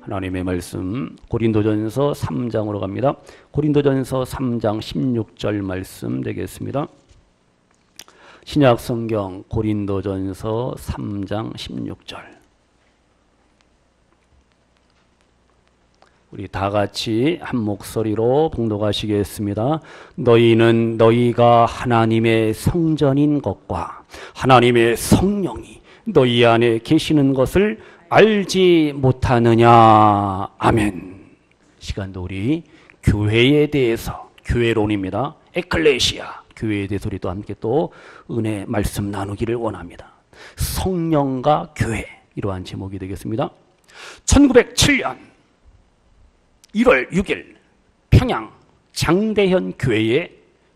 하나님의 말씀 고린도전서 3장으로 갑니다. 고린도전서 3장 16절 말씀 되겠습니다. 신약 성경 고린도전서 3장 16절. 우리 다 같이 한 목소리로 봉독하시겠습니다. 너희는 너희가 하나님의 성전인 것과 하나님의 성령이 너희 안에 계시는 것을 알지 못하느냐. 아멘. 시간도 우리 교회에 대해서, 교회론입니다. 에클레시아, 교회에 대해서 우리 또 함께 또 은혜 말씀 나누기를 원합니다. 성령과 교회, 이러한 제목이 되겠습니다. 1907년 1월 6일 평양 장대현 교회에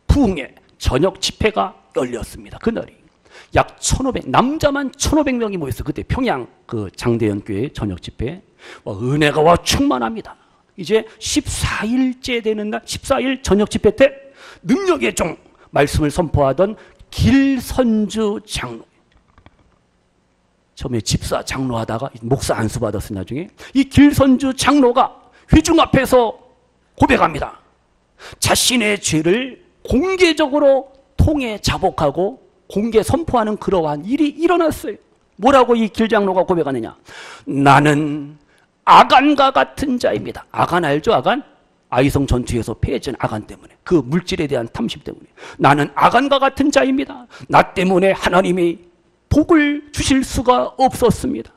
부흥의 저녁 집회가 열렸습니다. 그날이 약 1,500, 남자만 1,500명이 모였어요. 그때 평양 그 장대현 교회 저녁 집회. 은혜가 와 충만합니다. 이제 14일째 되는 날, 14일 저녁 집회 때 능력의 종 말씀을 선포하던 길선주 장로. 처음에 집사 장로 하다가 목사 안수 받았어요. 나중에 이 길선주 장로가 회중 앞에서 고백합니다. 자신의 죄를 공개적으로 통해 자복하고 공개 선포하는 그러한 일이 일어났어요. 뭐라고 이 길장로가 고백하느냐. 나는 아간과 같은 자입니다. 아간 알죠? 아간? 아이성 전투에서 패해진 아간 때문에, 그 물질에 대한 탐심 때문에. 나는 아간과 같은 자입니다. 나 때문에 하나님이 복을 주실 수가 없었습니다.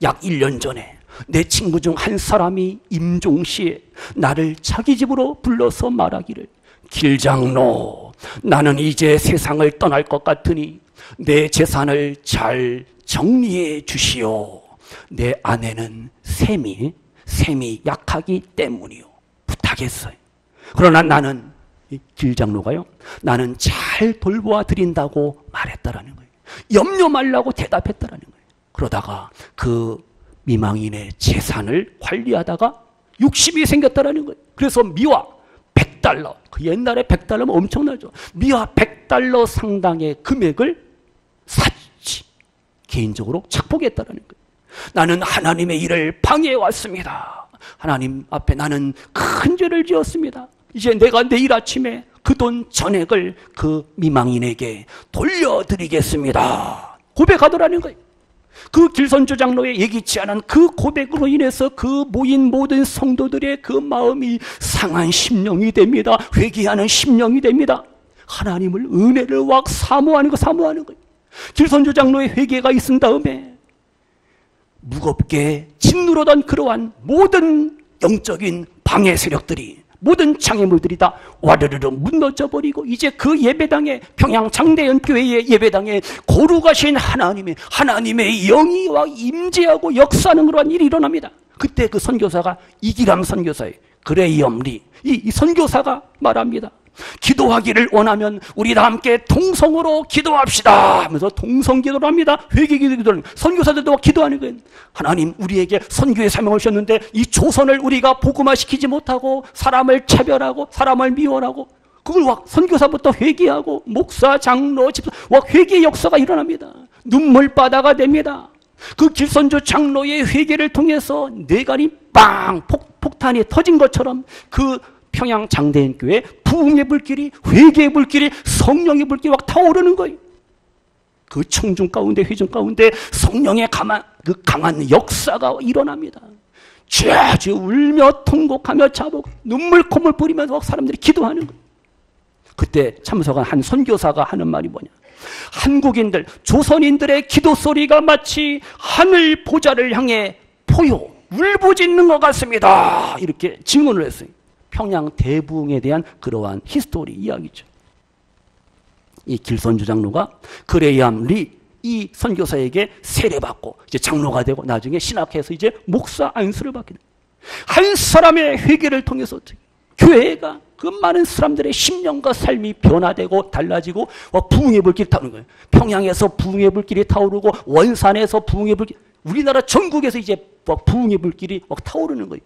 약 1년 전에 내 친구 중 한 사람이 임종시에 나를 자기 집으로 불러서 말하기를, 길장로, 나는 이제 세상을 떠날 것 같으니 내 재산을 잘 정리해 주시오. 내 아내는 셈이 약하기 때문이요. 부탁했어요. 그러나 나는, 이 길장로가요, 나는 잘 돌보아 드린다고 말했다라는 거예요. 염려 말라고 대답했다라는 거예요. 그러다가 그 미망인의 재산을 관리하다가 욕심이 생겼다라는 거예요. 그래서 미화 100달러, 그 옛날에 100달러면 엄청나죠. 미화 100달러 상당의 금액을 샀지. 개인적으로 착복했다라는 거예요. 나는 하나님의 일을 방해해 왔습니다. 하나님 앞에 나는 큰 죄를 지었습니다. 이제 내가 내일 아침에 그 돈 전액을 그 미망인에게 돌려드리겠습니다. 고백하더라는 거예요. 그 길선주 장로의 예기치 않은 그 고백으로 인해서 그 모인 모든 성도들의 그 마음이 상한 심령이 됩니다. 회개하는 심령이 됩니다. 하나님을, 은혜를 막 사모하는 거예요. 길선주 장로의 회개가 있은 다음에 무겁게 짓누르던 그러한 모든 영적인 방해 세력들이, 모든 장애물들이 다 와르르르 무너져 버리고, 이제 그 예배당에, 평양 장대현 교회의 예배당에 거룩하신 하나님의 영이와 임재하고 역사하는 그러한 일이 일어납니다. 그때 그 선교사가 이기람 선교사의 그레이엄 리, 이 선교사가 말합니다. 기도하기를 원하면 우리 다 함께 동성으로 기도합시다 하면서 동성 기도를 합니다. 회개 기도를, 선교사들도 기도하는 거예요. 하나님, 우리에게 선교의 사명을 주셨는데 이 조선을 우리가 복음화시키지 못하고 사람을 차별하고 사람을 미워하고, 그걸 막 선교사부터 회개하고 목사, 장로, 집사, 막 회개의 역사가 일어납니다. 눈물바다가 됩니다. 그 길선주 장로의 회개를 통해서 뇌관이 빵 폭탄이 터진 것처럼 그 평양 장대현 교회 부흥의 불길이, 회개의 불길이, 성령의 불길이 막 타오르는 거예요. 그 청중 가운데, 회중 가운데 성령의 강한 역사가 일어납니다. 죄지 울며 통곡하며 자복, 눈물 콧물 뿌리면서 사람들이 기도하는 거예요. 그때 참석한 한 선교사가 하는 말이 뭐냐. 한국인들, 조선인들의 기도 소리가 마치 하늘 보좌를 향해 포효, 울부짖는 것 같습니다. 이렇게 증언을 했어요. 평양 대부흥에 대한 그러한 히스토리 이야기죠. 이 길선주 장로가 그레이엄 리, 이 선교사에게 세례받고 이제 장로가 되고 나중에 신학해서 이제 목사 안수를 받게 됩니다. 한 사람의 회개를 통해서 교회가 그 많은 사람들의 심령과 삶이 변화되고 달라지고 부흥의 불길이 타오르는 거예요. 평양에서 부흥의 불길이 타오르고 원산에서 부흥의 불길, 우리나라 전국에서 이제 부흥의 불길이 타오르는 거예요.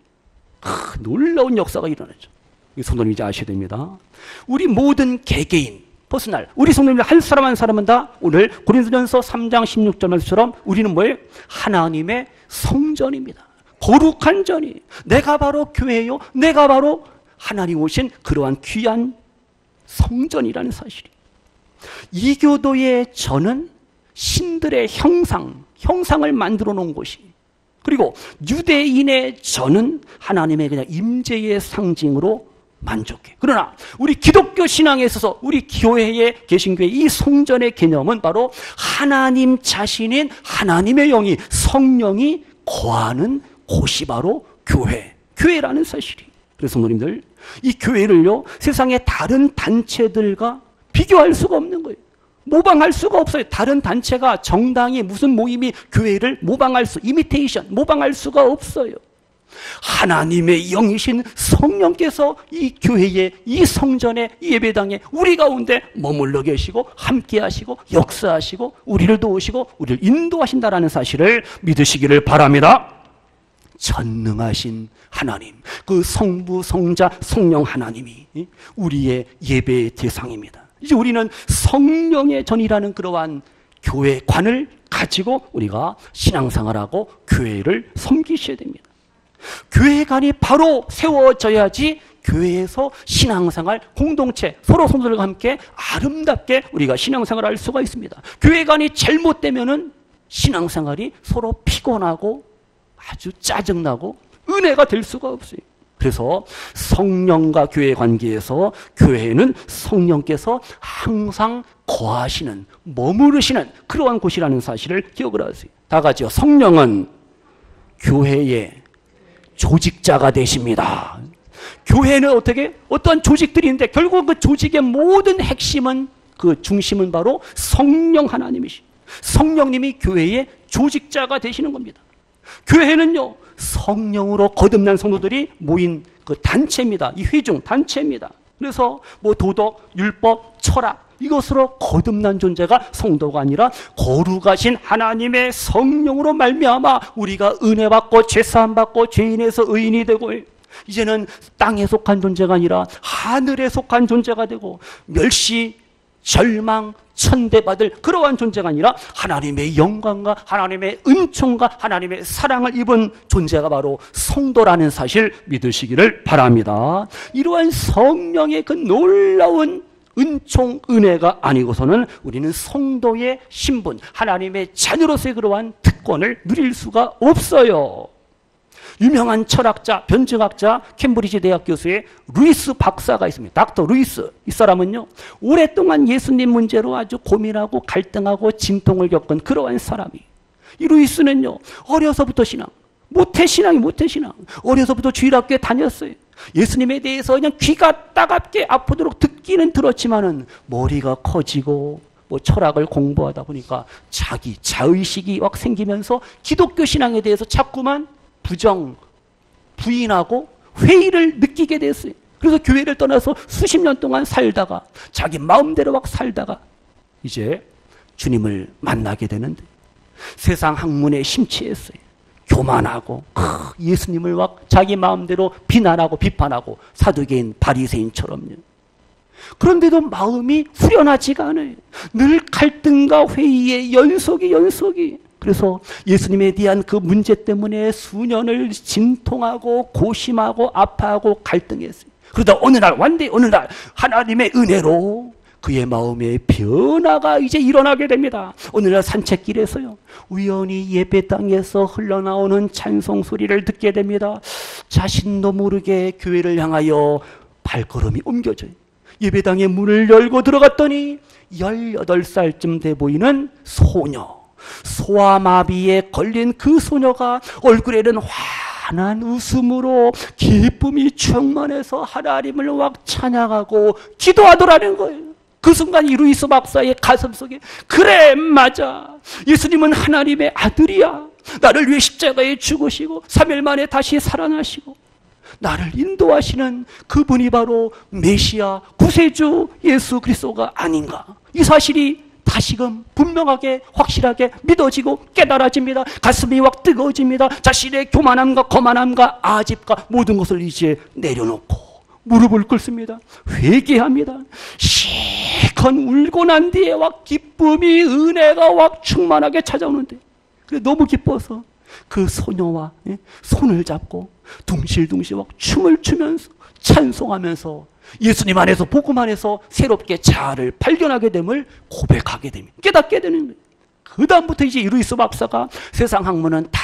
놀라운 역사가 일어나죠. 성도님 이제 아셔야 됩니다. 우리 모든 개개인, 퍼스널, 우리 성도님 한 사람 한 사람은 다 오늘 고린도전서 3장 16절 말씀처럼 우리는 뭐예요? 하나님의 성전입니다. 거룩한 전이, 내가 바로 교회요, 내가 바로 하나님 오신 그러한 귀한 성전이라는 사실이. 이교도의 전은 신들의 형상을 만들어 놓은 곳이, 그리고 유대인의 전은 하나님의 그냥 임재의 상징으로 만족해. 그러나 우리 기독교 신앙에 있어서 우리 교회에 계신 교회 이 성전의 개념은 바로 하나님 자신인 하나님의 영이, 성령이 거하는 곳이 바로 교회라는 사실이. 그래서 성도님들, 이 교회를요 세상의 다른 단체들과 비교할 수가 없는 거예요. 모방할 수가 없어요. 다른 단체가, 정당이, 무슨 모임이 교회를 모방할 수가 없어요. 하나님의 영이신 성령께서 이 교회에, 이 성전에, 이 예배당에 우리 가운데 머물러 계시고 함께 하시고 역사하시고 우리를 도우시고 우리를 인도하신다라는 사실을 믿으시기를 바랍니다. 전능하신 하나님, 그 성부, 성자, 성령 하나님이 우리의 예배의 대상입니다. 이제 우리는 성령의 전이라는 그러한 교회관을 가지고 우리가 신앙생활하고 교회를 섬기셔야 됩니다. 교회관이 바로 세워져야지 교회에서 신앙생활, 공동체, 서로 성도들과 함께 아름답게 우리가 신앙생활을 할 수가 있습니다. 교회관이 잘못되면은 신앙생활이 서로 피곤하고 아주 짜증나고 은혜가 될 수가 없어요. 그래서 성령과 교회의 관계에서 교회는 성령께서 항상 거하시는, 머무르시는 그러한 곳이라는 사실을 기억을 하세요. 다 같이요. 성령은 교회의 조직자가 되십니다. 교회는 어떤 조직들이 있는데 결국 그 조직의 모든 핵심은, 그 중심은 바로 성령 하나님이시. 성령님이 교회의 조직자가 되시는 겁니다. 교회는요 성령으로 거듭난 성도들이 모인 그 단체입니다. 이 회중 단체입니다. 그래서 뭐 도덕, 율법, 철학 이것으로 거듭난 존재가 성도가 아니라 거룩하신 하나님의 성령으로 말미암아 우리가 은혜 받고 죄사함 받고 죄인에서 의인이 되고, 이제는 땅에 속한 존재가 아니라 하늘에 속한 존재가 되고, 멸시, 절망, 천대받을 그러한 존재가 아니라 하나님의 영광과 하나님의 은총과 하나님의 사랑을 입은 존재가 바로 성도라는 사실 믿으시기를 바랍니다. 이러한 성령의 그 놀라운 은총, 은혜가 아니고서는 우리는 성도의 신분, 하나님의 자녀로서의 그러한 특권을 누릴 수가 없어요. 유명한 철학자, 변증학자, 캠브리지 대학 교수의 루이스 박사가 있습니다. 닥터 루이스. 이 사람은요 오랫동안 예수님 문제로 아주 고민하고 갈등하고 진통을 겪은 그러한 사람이, 이 루이스는요 어려서부터 모태신앙. 어려서부터 주일학교에 다녔어요. 예수님에 대해서 그냥 귀가 따갑게 아프도록 듣기는 들었지만은 머리가 커지고 뭐 철학을 공부하다 보니까 자의식이 막 생기면서 기독교 신앙에 대해서 자꾸만 부인하고 회의를 느끼게 됐어요. 그래서 교회를 떠나서 수십 년 동안 살다가 자기 마음대로 막 살다가 이제 주님을 만나게 되는데 세상 학문에 심취했어요. 교만하고 예수님을 막 자기 마음대로 비난하고 비판하고 사두개인 바리새인처럼요. 그런데도 마음이 후련하지가 않아요. 늘 갈등과 회의의 연속이. 그래서 예수님에 대한 그 문제 때문에 수년을 진통하고 고심하고 아파하고 갈등했어요. 그러다 어느 날 하나님의 은혜로 그의 마음에 변화가 이제 일어나게 됩니다. 오늘날 산책길에서요 우연히 예배당에서 흘러나오는 찬송 소리를 듣게 됩니다. 자신도 모르게 교회를 향하여 발걸음이 옮겨져요. 예배당의 문을 열고 들어갔더니 18살쯤 돼 보이는 소아마비에 걸린 그 소녀가 얼굴에는 환한 웃음으로 기쁨이 충만해서 하나님을 막 찬양하고 기도하더라는 거예요. 그 순간 이 루이스 박사의 가슴속에 그래 맞아, 예수님은 하나님의 아들이야. 나를 위해 십자가에 죽으시고 3일 만에 다시 살아나시고 나를 인도하시는 그분이 바로 메시아 구세주 예수 그리스도가 아닌가. 이 사실이 다시금 분명하게 확실하게 믿어지고 깨달아집니다. 가슴이 확 뜨거워집니다. 자신의 교만함과 거만함과 아집과 모든 것을 이제 내려놓고 무릎을 꿇습니다. 회개합니다. 실컷 울고 난 뒤에 확 기쁨이, 은혜가 확 충만하게 찾아오는데, 그래 너무 기뻐서 그 소녀와 손을 잡고 둥실둥실 막 춤을 추면서 찬송하면서 예수님 안에서 복음 안에서 새롭게 자아를 발견하게 됨을 고백하게 됩니다. 깨닫게 되는 거예요. 그 다음부터 이제 루이스 박사가 세상 학문은 다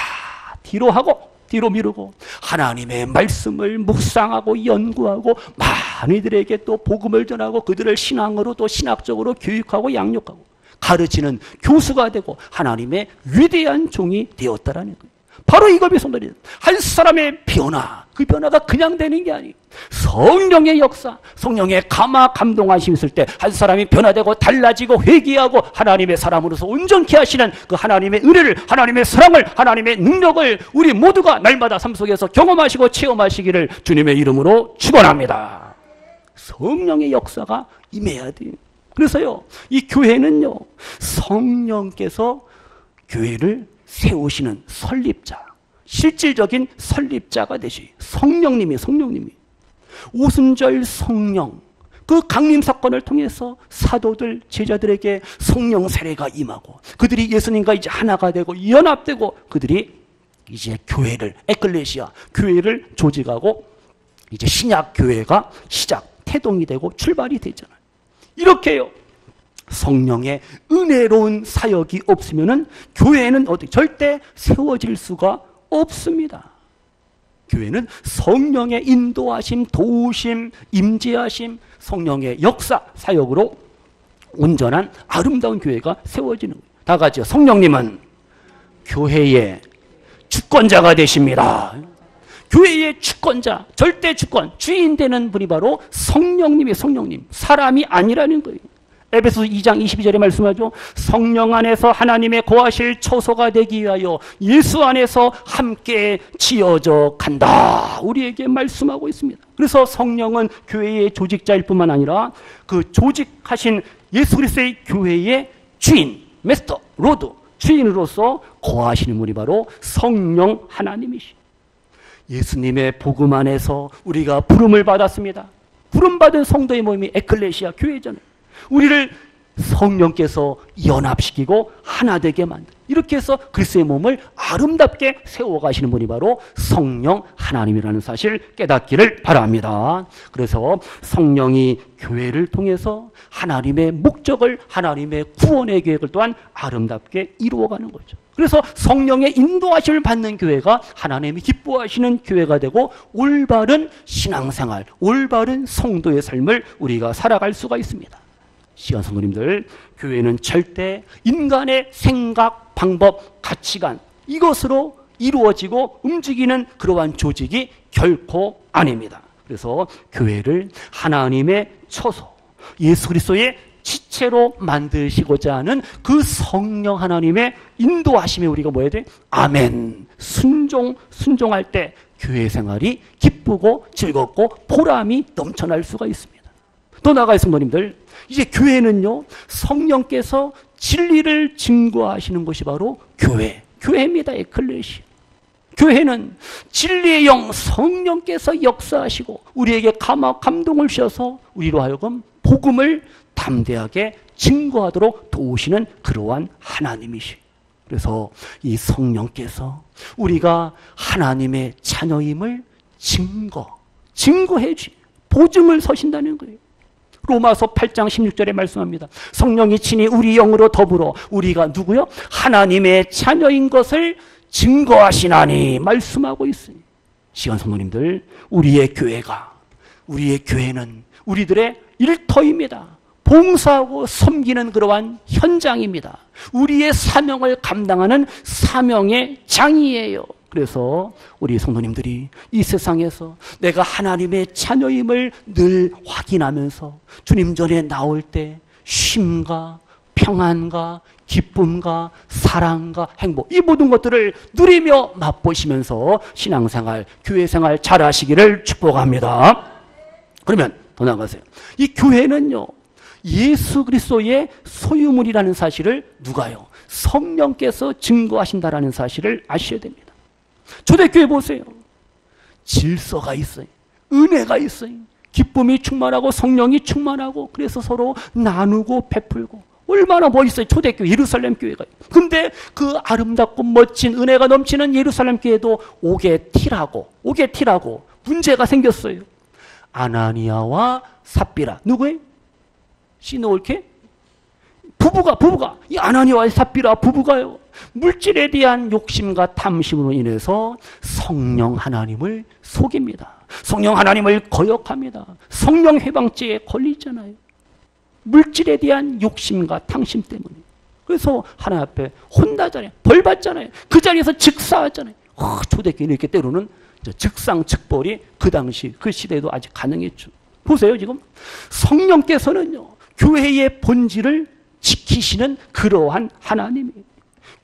뒤로 하고 뒤로 미루고 하나님의 말씀을 묵상하고 연구하고 많이들에게 또 복음을 전하고 그들을 신앙으로 또 신학적으로 교육하고 양육하고 가르치는 교수가 되고 하나님의 위대한 종이 되었다라는 거예요. 바로 이것이 성도님, 한 사람의 변화, 그 변화가 그냥 되는 게 아니에요. 성령의 역사, 성령의 감동하심 있을 때 한 사람이 변화되고 달라지고 회개하고 하나님의 사람으로서 온전케 하시는 그 하나님의 은혜를, 하나님의 사랑을, 하나님의 능력을 우리 모두가 날마다 삶 속에서 경험하시고 체험하시기를 주님의 이름으로 축원합니다. 성령의 역사가 임해야 돼요. 그래서요, 이 교회는요, 성령께서 교회를 세우시는 설립자, 실질적인 설립자가 되시. 성령님이 오순절 성령, 그 강림 사건을 통해서 사도들, 제자들에게 성령 세례가 임하고 그들이 예수님과 이제 하나가 되고 연합되고 그들이 이제 교회를, 에클레시아, 교회를 조직하고 이제 신약 교회가 태동이 되고 출발이 되잖아요. 이렇게요. 성령의 은혜로운 사역이 없으면은 교회는 절대 세워질 수가 없습니다. 교회는 성령의 인도하심, 도우심, 임재하심, 성령의 역사, 사역으로 온전한 아름다운 교회가 세워지는 거예요. 다 같이요. 성령님은 교회의 주권자가 되십니다. 교회의 주권자, 절대 주권, 주인 되는 분이 바로 성령님, 사람이 아니라는 거예요. 에베소서 2장 22절에 말씀하죠. 성령 안에서 하나님의 거하실 처소가 되기 위하여 예수 안에서 함께 지어져 간다. 우리에게 말씀하고 있습니다. 그래서 성령은 교회의 조직자일 뿐만 아니라 그 조직하신 예수 그리스도의 교회의 주인, 메스터, 로드, 주인으로서 거하시는 분이 바로 성령 하나님이시. 예수님의 복음 안에서 우리가 부름을 받았습니다. 부름받은 성도의 모임이 에클레시아 교회잖아요. 우리를 성령께서 연합시키고 하나 되게 만든, 이렇게 해서 그리스도의 몸을 아름답게 세워가시는 분이 바로 성령 하나님이라는 사실 깨닫기를 바랍니다. 그래서 성령이 교회를 통해서 하나님의 목적을, 하나님의 구원의 계획을 또한 아름답게 이루어가는 거죠. 그래서 성령의 인도하심을 받는 교회가 하나님이 기뻐하시는 교회가 되고 올바른 신앙생활, 올바른 성도의 삶을 우리가 살아갈 수가 있습니다. 시간 성도님들, 교회는 절대 인간의 생각, 방법, 가치관, 이것으로 이루어지고 움직이는 그러한 조직이 결코 아닙니다. 그래서 교회를 하나님의 처소, 예수 그리스도의 지체로 만드시고자 하는 그 성령 하나님의 인도하심에 우리가 뭐 해야 돼? 아멘. 순종할 때 교회 생활이 기쁘고 즐겁고 보람이 넘쳐날 수가 있습니다. 더 나아가 성도님들, 이제 교회는요, 성령께서 진리를 증거하시는 것이 바로 교회입니다. 에클레시아. 교회는 진리의 영 성령께서 역사하시고 우리에게 감동을 주셔서 우리로 하여금 복음을 담대하게 증거하도록 도우시는 그러한 하나님이시. 그래서 이 성령께서 우리가 하나님의 자녀임을 증거해 주, 보증을 서신다는 거예요. 로마서 8장 16절에 말씀합니다. 성령이 친히 우리 영으로 더불어 우리가 누구요? 하나님의 자녀인 것을 증거하시나니 말씀하고 있으니. 시간 성도님들, 우리의 교회는 우리들의 일터입니다. 봉사하고 섬기는 그러한 현장입니다. 우리의 사명을 감당하는 사명의 장이에요. 그래서 우리 성도님들이 이 세상에서 내가 하나님의 자녀임을 늘 확인하면서 주님 전에 나올 때 쉼과 평안과 기쁨과 사랑과 행복, 이 모든 것들을 누리며 맛보시면서 신앙생활, 교회생활 잘하시기를 축복합니다. 그러면 더 나아가세요. 이 교회는요, 예수 그리스도의 소유물이라는 사실을 누가요? 성령께서 증거하신다라는 사실을 아셔야 됩니다. 초대교회 보세요. 질서가 있어요. 은혜가 있어요. 기쁨이 충만하고 성령이 충만하고, 그래서 서로 나누고 베풀고 얼마나 멋있어요. 초대교회 예루살렘 교회가. 근데 그 아름답고 멋진 은혜가 넘치는 예루살렘 교회도 옥에 티라고 문제가 생겼어요. 아나니아와 삽비라. 누구예요? 시노올케? 부부가 이 아나니아와 삽비라 부부가요. 물질에 대한 욕심과 탐심으로 인해서 성령 하나님을 속입니다. 성령 하나님을 거역합니다. 성령 해방죄에 걸리잖아요. 물질에 대한 욕심과 탐심 때문에. 그래서 하나님 앞에 혼나잖아요. 벌 받잖아요. 그 자리에서 즉사하잖아요. 초대교회는 이렇게 때로는 즉상즉벌이 그 당시 그 시대에도 아직 가능했죠. 보세요. 지금 성령께서는요 교회의 본질을 지키시는 그러한 하나님이에요.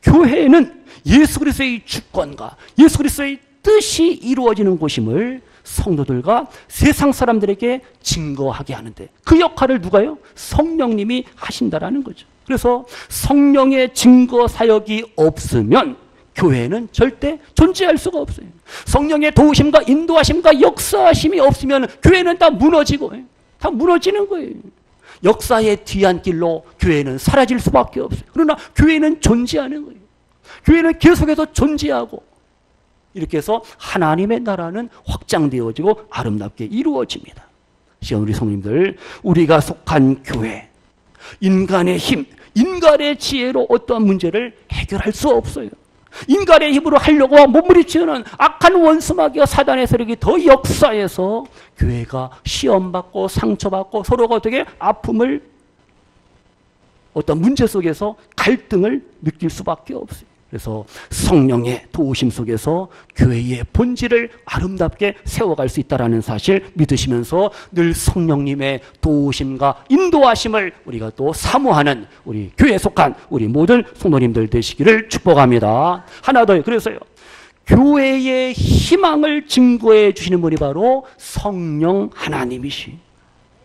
교회는 예수 그리스도의 주권과 예수 그리스도의 뜻이 이루어지는 곳임을 성도들과 세상 사람들에게 증거하게 하는데 그 역할을 누가요? 성령님이 하신다라는 거죠. 그래서 성령의 증거 사역이 없으면 교회는 절대 존재할 수가 없어요. 성령의 도우심과 인도하심과 역사하심이 없으면 교회는 다 무너지고 다 무너지는 거예요. 역사의 뒤안길로 교회는 사라질 수밖에 없어요. 그러나 교회는 존재하는 거예요. 교회는 계속해서 존재하고 이렇게 해서 하나님의 나라는 확장되어지고 아름답게 이루어집니다. 시간 우리 성도님들, 우리가 속한 교회, 인간의 힘, 인간의 지혜로 어떠한 문제를 해결할 수 없어요. 인간의 힘으로 하려고 몸부림치는 악한 원수마귀와 사단의 세력이 더 역사해서 교회가 시험받고 상처받고 서로가 어떻게 아픔을 어떤 문제 속에서 갈등을 느낄 수밖에 없어요. 그래서 성령의 도우심 속에서 교회의 본질을 아름답게 세워갈 수 있다는 사실 믿으시면서 늘 성령님의 도우심과 인도하심을 우리가 또 사모하는 우리 교회에 속한 우리 모든 성도님들 되시기를 축복합니다. 하나 더요. 그래서요. 교회의 희망을 증거해 주시는 분이 바로 성령 하나님이시.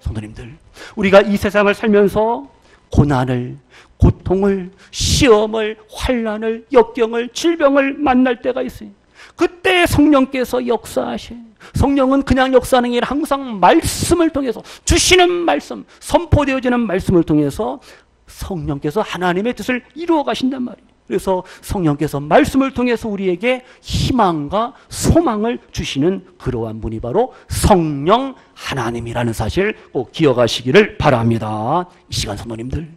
성도님들, 우리가 이 세상을 살면서 고난을, 고통을, 시험을, 환난을, 역경을, 질병을 만날 때가 있어요. 그때 성령께서 역사하셔요. 성령은 그냥 역사하는 게 아니라 항상 말씀을 통해서 주시는 말씀, 선포되어지는 말씀을 통해서 성령께서 하나님의 뜻을 이루어 가신단 말이에요. 그래서 성령께서 말씀을 통해서 우리에게 희망과 소망을 주시는 그러한 분이 바로 성령 하나님이라는 사실 꼭 기억하시기를 바랍니다. 이 시간 성도님들,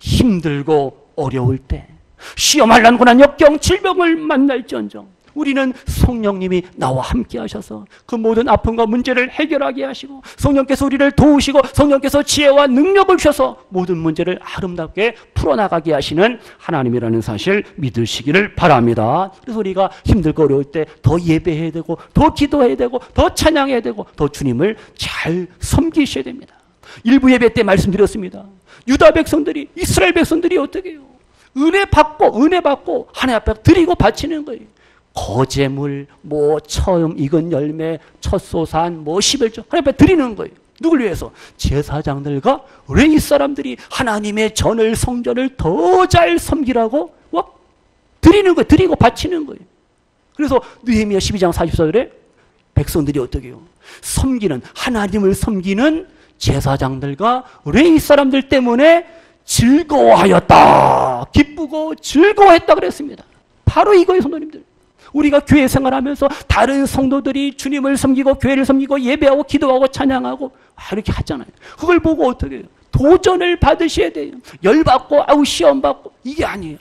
힘들고 어려울 때, 시험할 난고난 역경, 질병을 만날지언정 우리는 성령님이 나와 함께 하셔서 그 모든 아픔과 문제를 해결하게 하시고 성령께서 우리를 도우시고 성령께서 지혜와 능력을 주셔서 모든 문제를 아름답게 풀어나가게 하시는 하나님이라는 사실 믿으시기를 바랍니다. 그래서 우리가 힘들고 어려울 때 더 예배해야 되고 더 기도해야 되고 더 찬양해야 되고 더 주님을 잘 섬기셔야 됩니다. 일부 예배 때 말씀드렸습니다. 유다 백성들이, 이스라엘 백성들이 어떻게 해요? 은혜 받고 하나님 앞에 드리고 바치는 거예요. 거제물, 처음 익은 열매, 첫소산, 11조 하나님 앞에 드리는 거예요. 누굴 위해서? 제사장들과 레위 사람들이 하나님의 전을, 성전을 더 잘 섬기라고 드리는 거예요. 드리고 바치는 거예요. 그래서 느헤미야 12장 44절에 백성들이 어떻게 해요? 하나님을 섬기는 제사장들과 레위 사람들 때문에 즐거워하였다. 기쁘고 즐거워했다 그랬습니다. 바로 이거예요, 성도님들. 우리가 교회 생활하면서 다른 성도들이 주님을 섬기고 교회를 섬기고 예배하고 기도하고 찬양하고 이렇게 하잖아요. 그걸 보고 어떻게 해요? 도전을 받으셔야 돼요. 열받고 시험받고 이게 아니에요.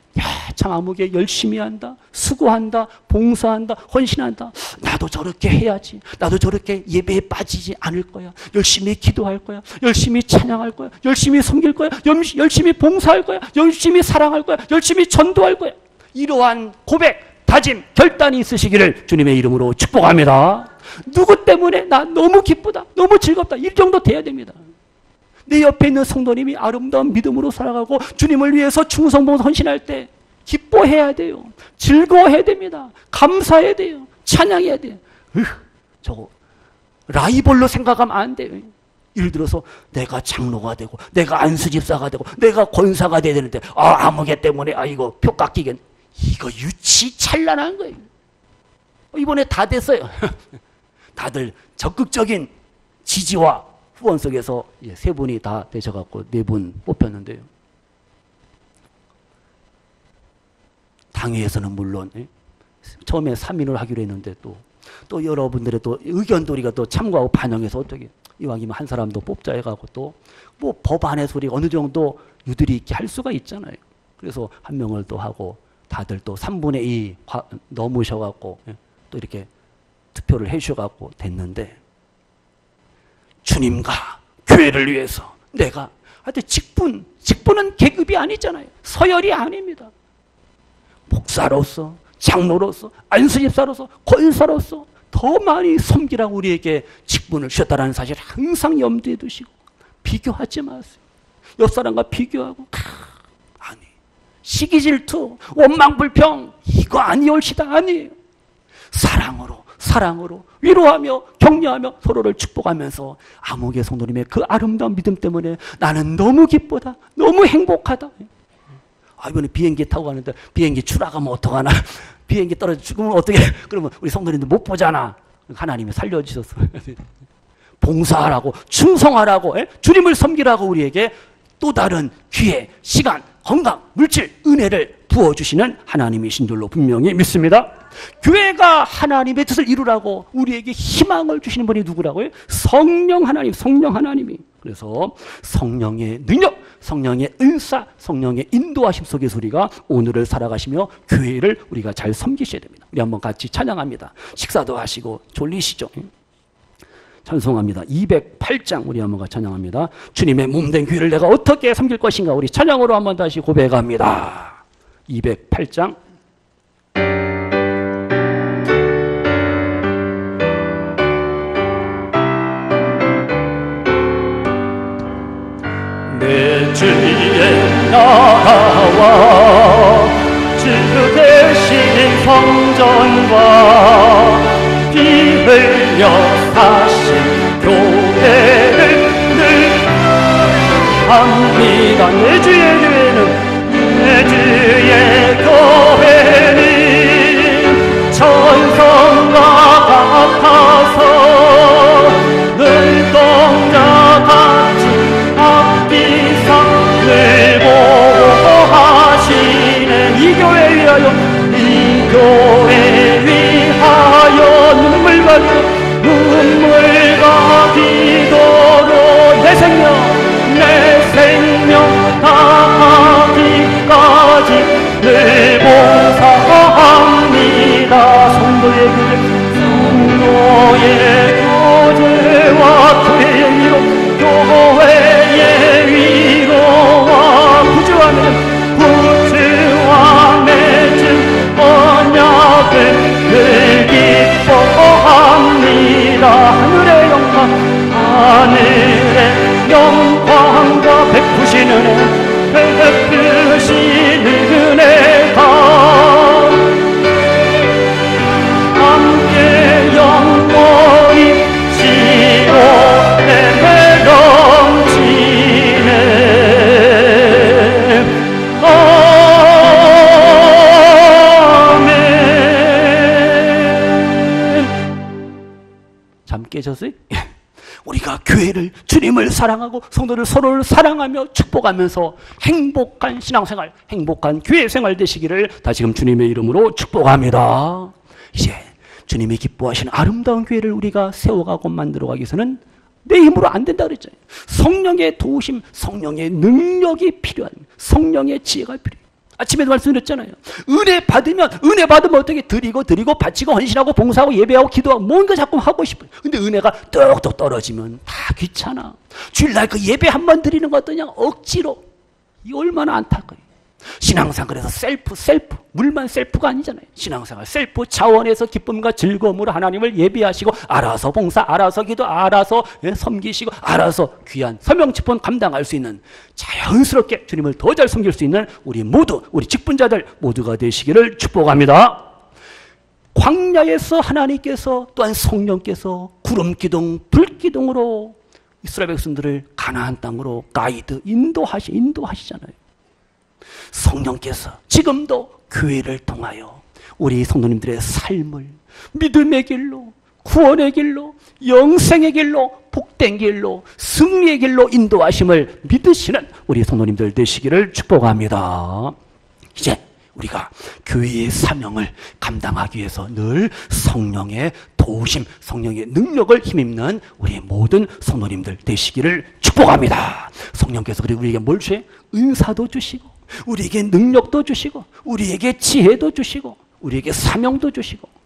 참 아무개 열심히 한다, 수고한다, 봉사한다, 헌신한다. 나도 저렇게 해야지. 나도 저렇게 예배에 빠지지 않을 거야. 열심히 기도할 거야. 열심히 찬양할 거야. 열심히 섬길 거야. 열심히 봉사할 거야. 열심히 사랑할 거야. 열심히 전도할 거야. 이러한 고백, 다짐, 결단이 있으시기를 주님의 이름으로 축복합니다. 누구 때문에? 나 너무 기쁘다, 너무 즐겁다, 이 정도 돼야 됩니다. 내 옆에 있는 성도님이 아름다운 믿음으로 살아가고 주님을 위해서 충성봉사 헌신할 때 기뻐해야 돼요. 즐거워해야 됩니다. 감사해야 돼요. 찬양해야 돼요. 저거 라이벌로 생각하면 안 돼요. 예를 들어서 내가 장로가 되고 내가 안수집사가 되고 내가 권사가 돼야 되는데 아무개 때문에 이거 표 깎이겠네. 이거 유치찬란한 거예요. 이번에 다 됐어요. 다들 적극적인 지지와 후원 속에서 세 분이 다 되셔갖고 4분 뽑혔는데요. 당회에서는 물론 처음에 3인을 하기로 했는데 또 여러분들의 또 의견도 우리가 또 참고하고 반영해서 어떻게 이왕이면 한 사람도 뽑자 해가지고 또 뭐 법안에서 우리가 어느 정도 유들이 있게 할 수가 있잖아요. 그래서 한 명을 또 하고 다들 또 3분의 2 넘으셔갖고 또 이렇게 투표를 해주셔갖고 됐는데 주님과 교회를 위해서 내가 하여튼 직분은 계급이 아니잖아요. 서열이 아닙니다. 목사로서, 장로로서, 안수집사로서, 권사로서 더 많이 섬기라고 우리에게 직분을 주셨다는 사실을 항상 염두에 두시고 비교하지 마세요. 옆 사람과 비교하고 아니 시기질투, 원망불평 이거 아니올시다 아니에요. 사랑으로 위로하며 격려하며 서로를 축복하면서 암흑의 성도님의 그 아름다운 믿음 때문에 나는 너무 기쁘다, 너무 행복하다. 이번에 비행기 타고 가는데 비행기 추락하면 어떡하나, 비행기 떨어져 죽으면 어떻게, 그러면 우리 성도님들 못 보잖아. 하나님이 살려주셨어. 봉사하라고, 충성하라고, 주님을 섬기라고 우리에게 또 다른 기회, 시간, 건강, 물질, 은혜를 부어주시는 하나님이신 줄로 분명히 믿습니다. 교회가 하나님의 뜻을 이루라고 우리에게 희망을 주시는 분이 누구라고요? 성령 하나님이. 그래서 성령의 능력, 성령의 은사, 성령의 인도하심 속에서 우리가 오늘을 살아가시며 교회를 우리가 잘 섬기셔야 됩니다. 우리 한번 같이 찬양합니다. 식사도 하시고 졸리시죠? 찬송합니다. 208장 우리 한번 같이 찬양합니다. 주님의 몸된 교회를 내가 어떻게 섬길 것인가, 우리 찬양으로 한번 다시 고백합니다. 208장. 내 주의 나라와 주 대신 성전과 피 흘려 사신 교회를 늘 합니다. 내 주의 교회는 천성과 같아서 눈동자 같이 앞비상 늘 보호하시는 이 교회 위하여 눈물과 기도로 내 생명 다하기까지 늘 봉사합니다. 성도의 교제와 교회의 위로와 구주와 맺은 언약을 늘 기뻐합니다. 하늘의 영광과 베푸시는 은혜가 함께 영원히 지옥에 넘치네. 아멘. 잠 깨셨어요? 우리가 교회를, 주님을 사랑하고 성도를 서로를 사랑하며 축복하면서 행복한 신앙생활, 행복한 교회생활 되시기를 다시금 주님의 이름으로 축복합니다. 이제 주님이 기뻐하시는 아름다운 교회를 우리가 세워가고 만들어가기 위해서는 내 힘으로 안 된다 그랬잖아요. 성령의 도우심, 성령의 능력이 필요합니다. 성령의 지혜가 필요해요. 아침에도 말씀드렸잖아요. 은혜 받으면 어떻게 드리고 바치고 헌신하고 봉사하고 예배하고 기도하고 뭔가 자꾸 하고 싶어요. 근데 은혜가 뚝뚝 떨어지면 다 귀찮아. 주일날 그 예배 한 번 드리는 것도 그냥 억지로. 이 얼마나 안타까워요. 신앙생활 그래서 셀프 물만 셀프가 아니잖아요. 신앙생활 셀프 차원에서 기쁨과 즐거움으로 하나님을 예배하시고 알아서 봉사, 알아서 기도, 알아서 섬기시고 알아서 귀한 사명직분 감당할 수 있는, 자연스럽게 주님을 더 잘 섬길 수 있는 우리 모두, 우리 직분자들 모두가 되시기를 축복합니다. 광야에서 하나님께서 또한 성령께서 구름기둥 불기둥으로 이스라엘 백성들을 가나안 땅으로 가이드 인도하시잖아요. 성령께서 지금도 교회를 통하여 우리 성도님들의 삶을 믿음의 길로, 구원의 길로, 영생의 길로, 복된 길로, 승리의 길로 인도하심을 믿으시는 우리 성도님들 되시기를 축복합니다. 이제 우리가 교회의 사명을 감당하기 위해서 늘 성령의 도우심, 성령의 능력을 힘입는 우리 모든 성도님들 되시기를 축복합니다. 성령께서 그리고 우리에게 뭘 주세요? 은사도 주시고 우리에게 능력도 주시고 우리에게 지혜도 주시고 우리에게 사명도 주시고.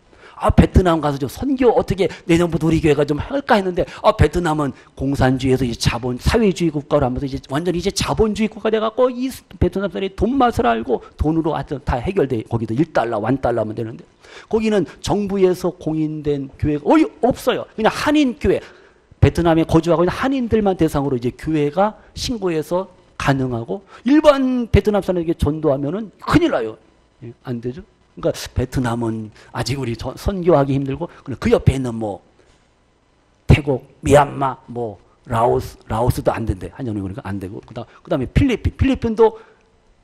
베트남 가서 좀 선교 어떻게 내년부터 우리 교회가 좀 할까 했는데, 베트남은 공산주의에서 이제 사회주의 국가로 하면서 이제 완전히 이제 자본주의 국가가 돼갖고 이 베트남 사람이 돈 맛을 알고 돈으로 하여튼 다 해결돼. 거기도 1달러, 1달러 하면 되는데, 거기는 정부에서 공인된 교회가 없어요. 그냥 한인 교회. 베트남에 거주하고 있는 한인들만 대상으로 이제 교회가 신고해서 가능하고, 일반 베트남 사람에게 전도하면은 큰일 나요. 안 되죠? 그러니까 베트남은 아직 우리 선교하기 힘들고, 그 옆에 있는 뭐 태국, 미얀마, 뭐 라오스도 안 된대. 한정이 그러니까 안 되고, 그다음에 필리핀도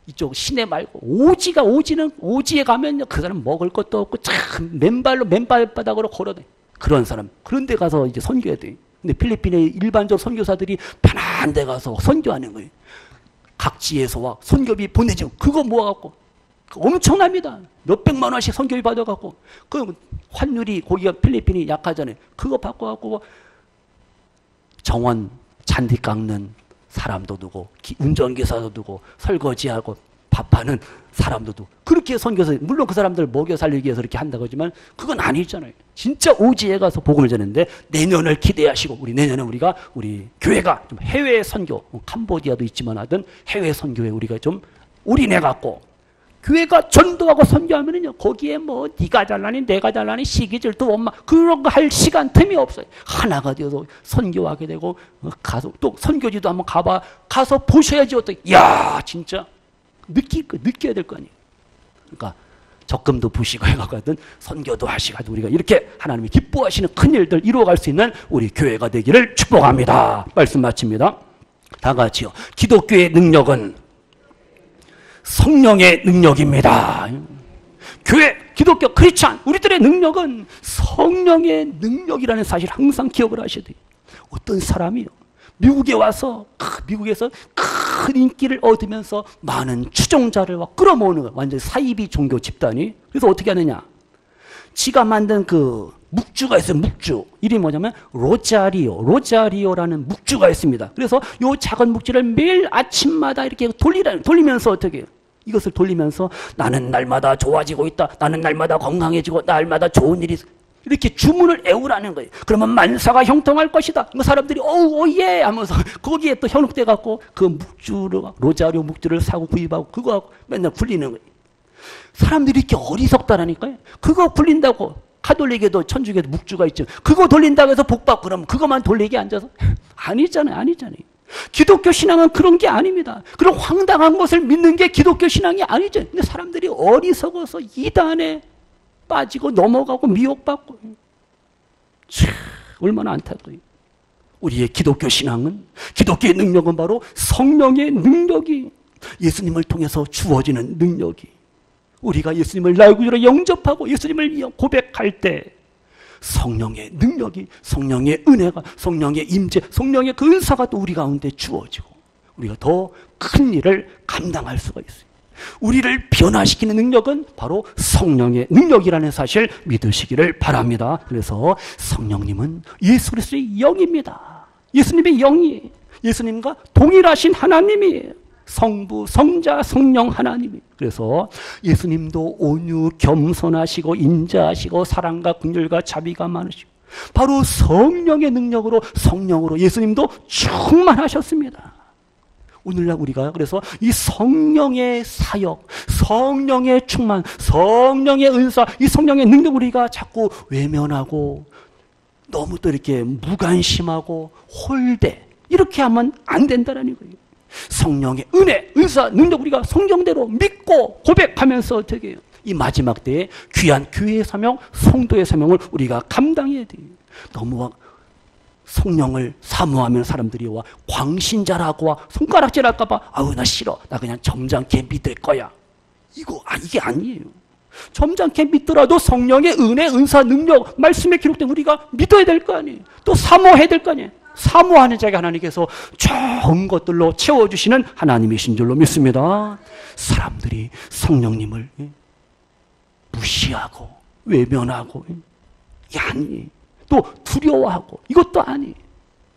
이쪽 시내 말고 오지에 가면 그 사람 먹을 것도 없고 참 맨발바닥으로 걸어대. 그런 사람, 그런 데 가서 이제 선교해야 돼. 근데 필리핀의 일반적 선교사들이 편한 데 가서 선교하는 거예요. 각지에서 와 선교비 보내죠. 그거 모아갖고 엄청납니다. 몇백만 원씩 선교비 받아갖고, 그 환율이 거기가 필리핀이 약하잖아요. 그거 바꿔갖고 정원 잔디 깎는 사람도 두고 운전기사도 두고 설거지하고 밥하는 사람도 두고 그렇게 선교사, 물론 그 사람들 먹여 살리기 위해서 이렇게 한다고 하지만 그건 아니잖아요. 진짜 오지에 가서 복음을 전했는데, 내년을 기대하시고 내년에 우리 교회가 좀 해외 선교, 캄보디아도 있지만 하든 해외 선교에 우리가 좀 올인해갖고 교회가 전도하고 선교하면은요, 거기에 뭐 네가 잘나니 내가 잘나니 시기질도 엄마 그런 거 할 시간 틈이 없어요. 하나가 되어서 선교하게 되고, 가서 또 선교지도 한번 가서 보셔야지. 어떻게, 야 진짜 느껴야 될 거 아니에요. 그러니까 적금도 부시고 해가든 선교도 하시고 우리가 이렇게 하나님이 기뻐하시는 큰 일들 이루어갈 수 있는 우리 교회가 되기를 축복합니다. 말씀 마칩니다. 다 같이요. 기독교의 능력은 성령의 능력입니다. 교회, 기독교, 크리스찬, 우리들의 능력은 성령의 능력이라는 사실 항상 기억을 하셔야 돼요. 어떤 사람이요, 미국에 와서 미국에서 큰 인기를 얻으면서 많은 추종자를 끌어모으는 거예요. 완전히 사이비 종교 집단이. 그래서 어떻게 하느냐, 지가 만든 그 묵주가 있어요. 묵주 이름이 뭐냐면 로자리오라는 묵주가 있습니다. 그래서 요 작은 묵주를 매일 아침마다 이렇게 돌리면서 어떻게 해요? 이것을 돌리면서 나는 날마다 좋아지고 있다, 나는 날마다 건강해지고 날마다 좋은 일이, 이렇게 주문을 애우라는 거예요. 그러면 만사가 형통할 것이다. 사람들이 예 하면서 거기에 또 현혹돼 갖고 그 로자리오 묵주를 사고 구입하고 그거 맨날 굴리는 거예요. 사람들이 이렇게 어리석다라니까요. 그거 굴린다고, 가톨릭에도 천주교에도 묵주가 있죠. 그거 돌린다고 해서 복받고 그러면 그것만 돌리게 앉아서 아니잖아요. 기독교 신앙은 그런 게 아닙니다. 그런 황당한 것을 믿는 게 기독교 신앙이 아니죠. 근데 사람들이 어리석어서 이단에 빠지고 넘어가고 미혹받고, 얼마나 안타까워요. 우리의 기독교 신앙은, 기독교의 능력은 바로 성령의 능력이, 예수님을 통해서 주어지는 능력이, 우리가 예수님을 나의 구주로 영접하고 예수님을 고백할 때 성령의 능력이, 성령의 은혜가, 성령의 임재, 성령의 그 은사가 또 우리 가운데 주어지고 우리가 더 큰 일을 감당할 수가 있어요. 우리를 변화시키는 능력은 바로 성령의 능력이라는 사실 믿으시기를 바랍니다. 그래서 성령님은 예수 그리스도의 영입니다. 예수님의 영이 예수님과 동일하신 하나님이에요. 성부, 성자, 성령 하나님이. 그래서 예수님도 온유, 겸손하시고 인자하시고 사랑과 긍휼과 자비가 많으시고 바로 성령의 능력으로, 성령으로 예수님도 충만하셨습니다. 오늘날 우리가 그래서 이 성령의 사역, 성령의 충만, 성령의 은사, 이 성령의 능력 우리가 자꾸 외면하고 너무 또 이렇게 무관심하고 홀대 이렇게 하면 안 된다는 거예요. 성령의 은혜, 은사, 능력 우리가 성경대로 믿고 고백하면서 어떻게 해요? 이 마지막 때에 귀한 교회의 사명, 성도의 사명을 우리가 감당해야 돼요. 너무 성령을 사모하면 사람들이 와 광신자라고 와 손가락질할까 봐 아우 나 싫어, 나 그냥 점잖게 믿을 거야. 이게 아니에요. 점잖게 믿더라도 성령의 은혜, 은사, 능력, 말씀에 기록된 우리가 믿어야 될 거 아니에요. 또 사모해야 될 거 아니에요. 사모하는 자가 하나님께서 좋은 것들로 채워주시는 하나님이신 줄로 믿습니다. 사람들이 성령님을 무시하고 외면하고 아니 또 두려워하고 이것도 아니.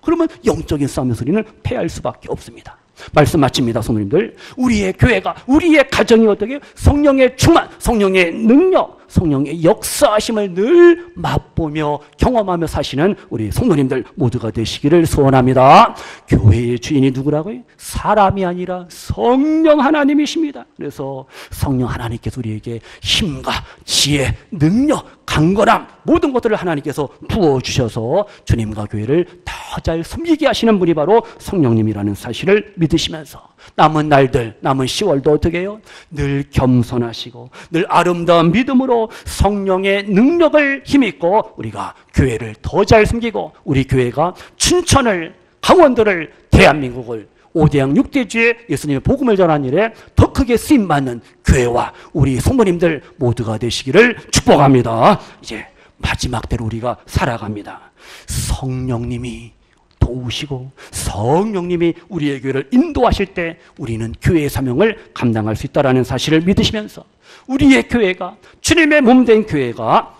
그러면 영적인 싸움에서 우리는 패할 수밖에 없습니다. 말씀 마칩니다. 성도님들, 우리의 교회가, 우리의 가정이 어떻게 성령의 충만, 성령의 능력, 성령의 역사하심을 늘 맛보며 경험하며 사시는 우리 성도님들 모두가 되시기를 소원합니다. 교회의 주인이 누구라고요? 사람이 아니라 성령 하나님이십니다. 그래서 성령 하나님께서 우리에게 힘과 지혜, 능력, 강건함 모든 것들을 하나님께서 부어주셔서 주님과 교회를 더 잘 섬기게 하시는 분이 바로 성령님이라는 사실을 믿으시면서 남은 날들, 남은 10월도 어떻게 해요? 늘 겸손하시고 늘 아름다운 믿음으로 성령의 능력을 힘입고 우리가 교회를 더 잘 섬기고 우리 교회가 춘천을, 강원도를, 대한민국을 5대양 6대주에 예수님의 복음을 전하는 일에 더 크게 쓰임받는 교회와 우리 성도님들 모두가 되시기를 축복합니다. 이제 마지막 때로 우리가 살아갑니다. 성령님이 도우시고 성령님이 우리의 교회를 인도하실 때 우리는 교회의 사명을 감당할 수 있다는 사실을 믿으시면서 우리의 교회가 주님의 몸된 교회가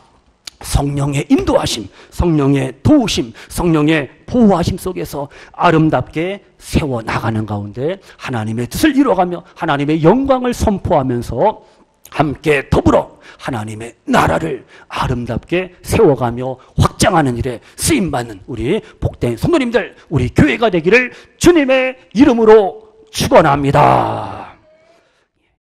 성령의 인도하심, 성령의 도우심, 성령의 보호하심 속에서 아름답게 세워나가는 가운데 하나님의 뜻을 이루어가며 하나님의 영광을 선포하면서 함께 더불어 하나님의 나라를 아름답게 세워가며 확장하는 일에 쓰임받는 우리 복된 성도님들, 우리 교회가 되기를 주님의 이름으로 축원합니다.